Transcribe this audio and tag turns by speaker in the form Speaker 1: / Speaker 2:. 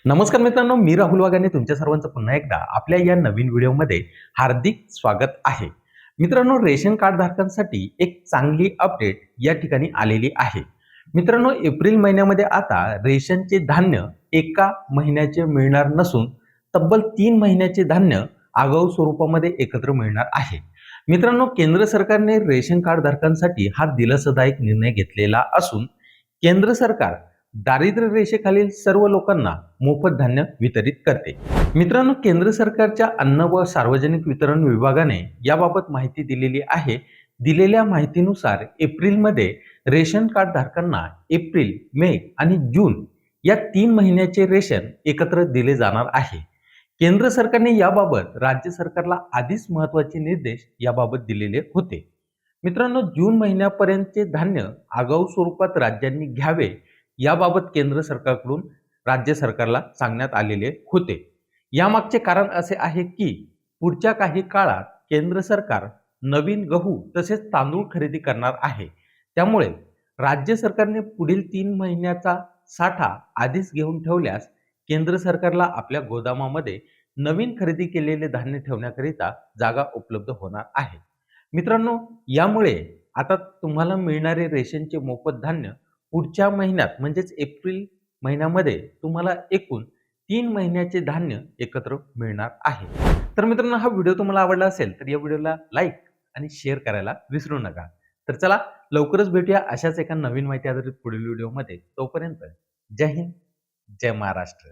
Speaker 1: नमस्कार मित्रांनो, मी राहुल वाघाने तुमच्या सर्वांचं पुन्हा एकदा आपल्या या नवीन व्हिडिओमध्ये हार्दिक स्वागत आहे. मित्रांनो, रेशन कार्ड धारकांसाठी एक चांगली अपडेट या ठिकाणी आलेली आहे. मित्रांनो, एप्रिल महिन्यामध्ये आता रेशनचे धान्य एका महिन्याचे मिळणार नसून तब्बल 3 महिन्याचे धान्य आगाऊ स्वरूपामध्ये एकत्र मिळणार आहे. मित्रांनो, केंद्र सरकारने रेशन कार्ड धारकांसाठी हा दिलासादायक निर्णय घेतलेला असून केंद्र सरकार दारिद्र्य रेषेखालील सर्व लोकांना मोफत धान्य वितरित करते. मित्रांनो, केंद्र सरकारच्या अन्न व सार्वजनिक वितरण विभागाने याबाबत माहिती दिलेली आहे. दिलेल्या माहितीनुसार एप्रिलमध्ये रेशन कार्ड धारकांना एप्रिल, मे आणि जून या 3 महिन्याचे रेशन एकत्र दिले जाणार आहे. केंद्र सरकारने याबाबत राज्य सरकारला आधीच महत्त्वाचे निर्देश याबाबत दिलेले होते. मित्रांनो, जून महिन्यापर्यंतचे धान्य आगाऊ स्वरूपात राज्यांनी घ्यावे याबाबत केंद्र सरकारकडून राज्य सरकारला सांगण्यात आलेले होते. यामागचे कारण असे आहे की पुढच्या काही काळात केंद्र सरकार नवीन गहू तसेच तांदूळ खरेदी करणार आहे. त्यामुळे राज्य सरकारने पुढील 3 महिन्याचा साठा आधीच घेऊन ठेवल्यास केंद्र सरकारला आपल्या गोदामामध्ये नवीन खरेदी केलेले धान्य ठेवण्याकरिता जागा उपलब्ध होणार आहे. मित्रांनो, यामुळे आता तुम्हाला मिळणारे रेशनचे मोफत धान्य पुढच्या महिन्यात म्हणजेच एप्रिल महिन्यामध्ये तुम्हाला एकूण 3 महिन्याचे धान्य एकत्र मिळणार आहे. तर मित्रांनो, हा व्हिडिओ तुम्हाला आवडला असेल तर या व्हिडिओला लाईक आणि शेअर करायला विसरू नका. तर चला, लवकरच भेटूया अशाच एका नवीन माहिती आधारित पुढील व्हिडिओमध्ये. तोपर्यंत जय हिंद, जय महाराष्ट्र.